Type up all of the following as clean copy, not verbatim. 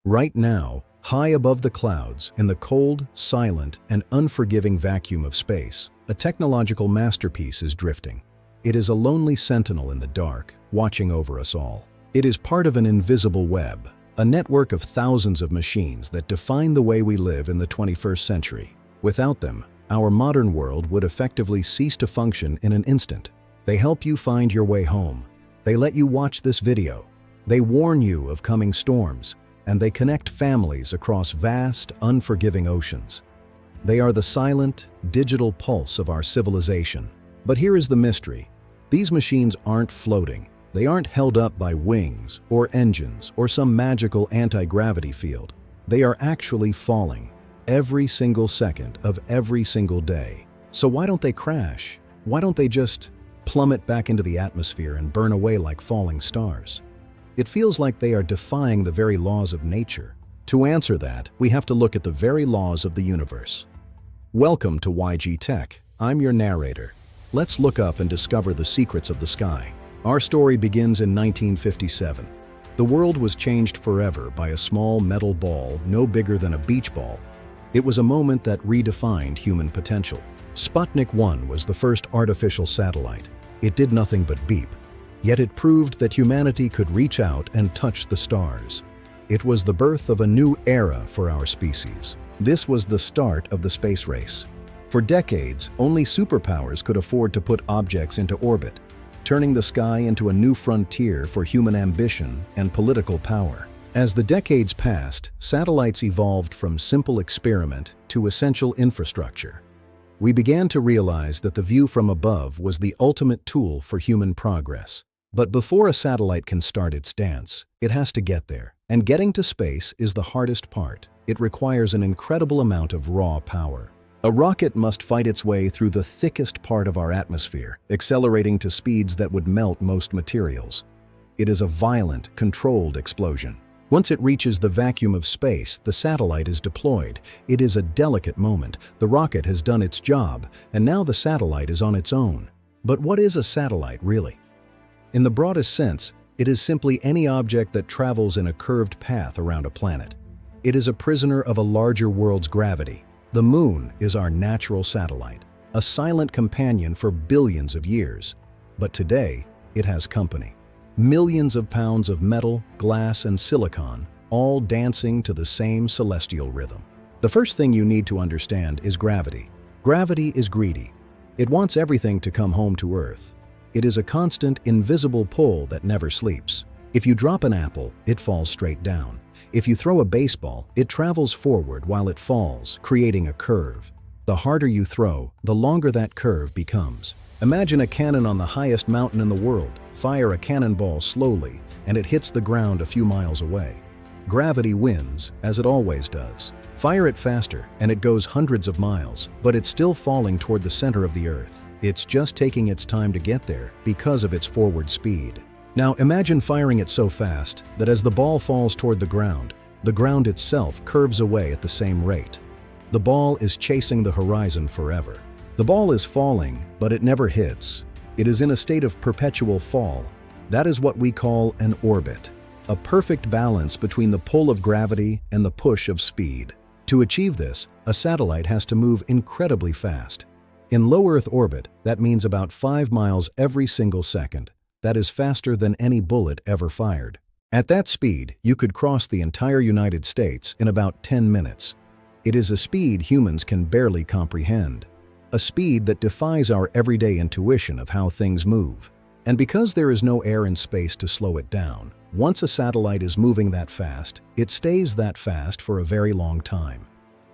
Right now, high above the clouds, in the cold, silent, and unforgiving vacuum of space, a technological masterpiece is drifting. It is a lonely sentinel in the dark, watching over us all. It is part of an invisible web, a network of thousands of machines that define the way we live in the 21st century. Without them, our modern world would effectively cease to function in an instant. They help you find your way home. They let you watch this video. They warn you of coming storms, and they connect families across vast, unforgiving oceans. They are the silent, digital pulse of our civilization. But here is the mystery. These machines aren't floating. They aren't held up by wings or engines or some magical anti-gravity field. They are actually falling every single second of every single day. So why don't they crash? Why don't they just plummet back into the atmosphere and burn away like falling stars? It feels like they are defying the very laws of nature. To answer that, we have to look at the very laws of the universe. Welcome to YG Tech. I'm your narrator. Let's look up and discover the secrets of the sky. Our story begins in 1957. The world was changed forever by a small metal ball no bigger than a beach ball. It was a moment that redefined human potential. Sputnik 1 was the first artificial satellite. It did nothing but beep. Yet it proved that humanity could reach out and touch the stars. It was the birth of a new era for our species. This was the start of the space race. For decades, only superpowers could afford to put objects into orbit, turning the sky into a new frontier for human ambition and political power. As the decades passed, satellites evolved from simple experiment to essential infrastructure. We began to realize that the view from above was the ultimate tool for human progress. But before a satellite can start its dance, it has to get there. And getting to space is the hardest part. It requires an incredible amount of raw power. A rocket must fight its way through the thickest part of our atmosphere, accelerating to speeds that would melt most materials. It is a violent, controlled explosion. Once it reaches the vacuum of space, the satellite is deployed. It is a delicate moment. The rocket has done its job, and now the satellite is on its own. But what is a satellite, really? In the broadest sense, it is simply any object that travels in a curved path around a planet. It is a prisoner of a larger world's gravity. The moon is our natural satellite, a silent companion for billions of years. But today, it has company. Millions of pounds of metal, glass, and silicon, all dancing to the same celestial rhythm. The first thing you need to understand is gravity. Gravity is greedy. It wants everything to come home to Earth. It is a constant, invisible pull that never sleeps. If you drop an apple, it falls straight down. If you throw a baseball, it travels forward while it falls, creating a curve. The harder you throw, the longer that curve becomes. Imagine a cannon on the highest mountain in the world. Fire a cannonball slowly, and it hits the ground a few miles away. Gravity wins, as it always does. Fire it faster, and it goes hundreds of miles, but it's still falling toward the center of the Earth. It's just taking its time to get there because of its forward speed. Now imagine firing it so fast that as the ball falls toward the ground itself curves away at the same rate. The ball is chasing the horizon forever. The ball is falling, but it never hits. It is in a state of perpetual fall. That is what we call an orbit, a perfect balance between the pull of gravity and the push of speed. To achieve this, a satellite has to move incredibly fast. In low Earth orbit, that means about 5 miles every single second. That is faster than any bullet ever fired. At that speed, you could cross the entire United States in about 10 minutes. It is a speed humans can barely comprehend. A speed that defies our everyday intuition of how things move. And because there is no air and space to slow it down, once a satellite is moving that fast, it stays that fast for a very long time.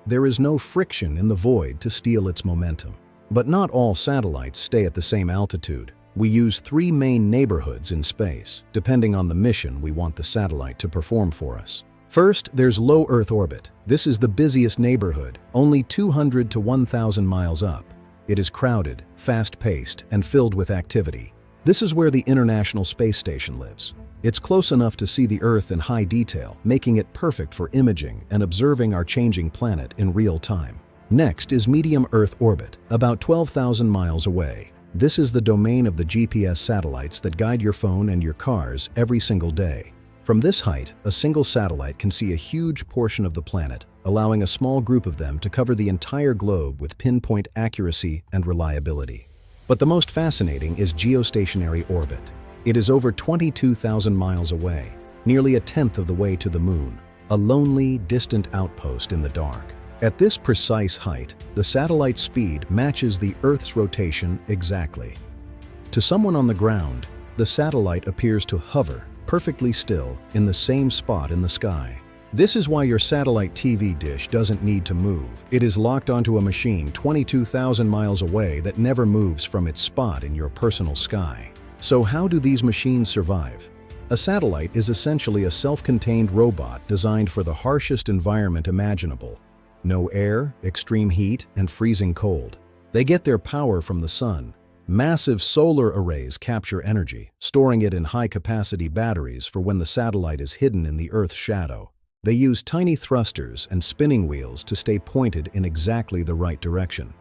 There is no friction in the void to steal its momentum. But not all satellites stay at the same altitude. We use 3 main neighborhoods in space, depending on the mission we want the satellite to perform for us. First, there's low Earth orbit. This is the busiest neighborhood, only 200 to 1,000 miles up. It is crowded, fast-paced, and filled with activity. This is where the International Space Station lives. It's close enough to see the Earth in high detail, making it perfect for imaging and observing our changing planet in real time. Next is medium Earth orbit, about 12,000 miles away. This is the domain of the GPS satellites that guide your phone and your cars every single day. From this height, a single satellite can see a huge portion of the planet, allowing a small group of them to cover the entire globe with pinpoint accuracy and reliability. But the most fascinating is geostationary orbit. It is over 22,000 miles away, nearly a tenth of the way to the Moon, a lonely, distant outpost in the dark. At this precise height, the satellite's speed matches the Earth's rotation exactly. To someone on the ground, the satellite appears to hover, perfectly still, in the same spot in the sky. This is why your satellite TV dish doesn't need to move. It is locked onto a machine 22,000 miles away that never moves from its spot in your personal sky. So how do these machines survive? A satellite is essentially a self-contained robot designed for the harshest environment imaginable. No air, extreme heat, and freezing cold. They get their power from the sun. Massive solar arrays capture energy, storing it in high-capacity batteries for when the satellite is hidden in the Earth's shadow. They use tiny thrusters and spinning wheels to stay pointed in exactly the right direction.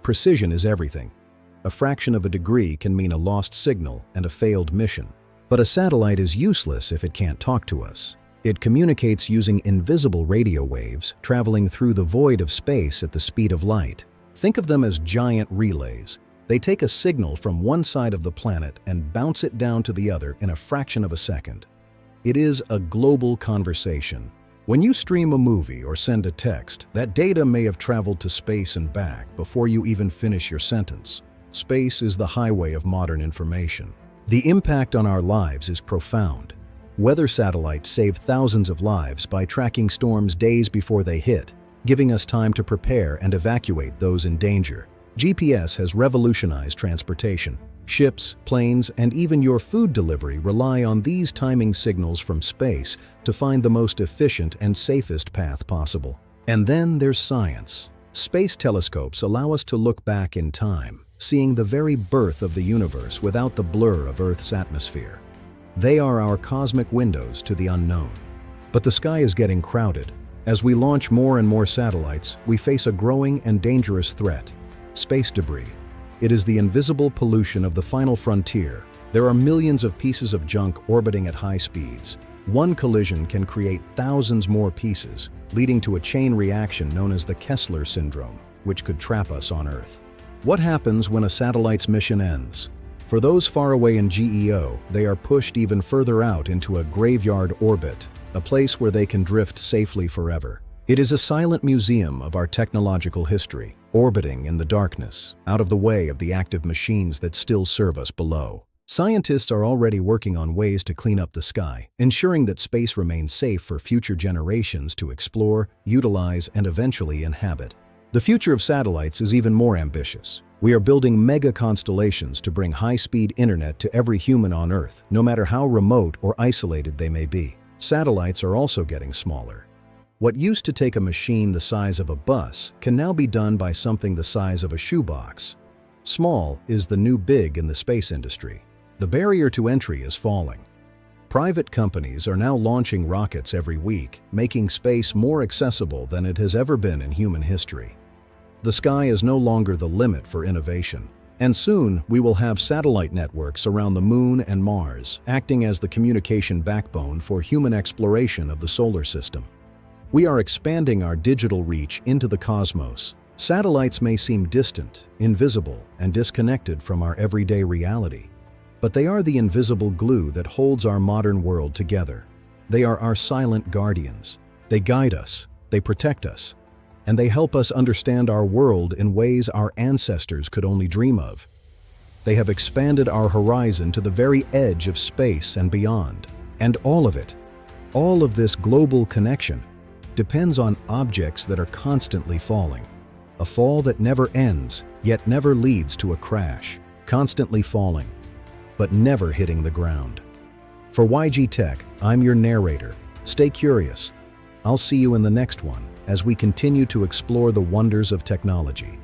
Precision is everything. A fraction of a degree can mean a lost signal and a failed mission. But a satellite is useless if it can't talk to us. It communicates using invisible radio waves traveling through the void of space at the speed of light. Think of them as giant relays. They take a signal from one side of the planet and bounce it down to the other in a fraction of a second. It is a global conversation. When you stream a movie or send a text, that data may have traveled to space and back before you even finish your sentence. Space is the highway of modern information. The impact on our lives is profound. Weather satellites save thousands of lives by tracking storms days before they hit, giving us time to prepare and evacuate those in danger. GPS has revolutionized transportation. Ships, planes, and even your food delivery rely on these timing signals from space to find the most efficient and safest path possible. And then there's science. Space telescopes allow us to look back in time, seeing the very birth of the universe without the blur of Earth's atmosphere. They are our cosmic windows to the unknown. But the sky is getting crowded. As we launch more and more satellites, we face a growing and dangerous threat: space debris. It is the invisible pollution of the final frontier. There are millions of pieces of junk orbiting at high speeds. One collision can create thousands more pieces, leading to a chain reaction known as the Kessler syndrome, which could trap us on Earth. What happens when a satellite's mission ends? For those far away in GEO, they are pushed even further out into a graveyard orbit, a place where they can drift safely forever. It is a silent museum of our technological history, orbiting in the darkness, out of the way of the active machines that still serve us below. Scientists are already working on ways to clean up the sky, ensuring that space remains safe for future generations to explore, utilize, and eventually inhabit. The future of satellites is even more ambitious. We are building mega constellations to bring high-speed internet to every human on Earth, no matter how remote or isolated they may be. Satellites are also getting smaller. What used to take a machine the size of a bus can now be done by something the size of a shoebox. Small is the new big in the space industry. The barrier to entry is falling. Private companies are now launching rockets every week, making space more accessible than it has ever been in human history. The sky is no longer the limit for innovation. And soon, we will have satellite networks around the Moon and Mars, acting as the communication backbone for human exploration of the solar system. We are expanding our digital reach into the cosmos. Satellites may seem distant, invisible, and disconnected from our everyday reality, but they are the invisible glue that holds our modern world together. They are our silent guardians. They guide us, they protect us, and they help us understand our world in ways our ancestors could only dream of. They have expanded our horizon to the very edge of space and beyond. And all of this global connection, depends on objects that are constantly falling. A fall that never ends, yet never leads to a crash. Constantly falling, but never hitting the ground. For YG Tech, I'm your narrator. Stay curious. I'll see you in the next one as we continue to explore the wonders of technology.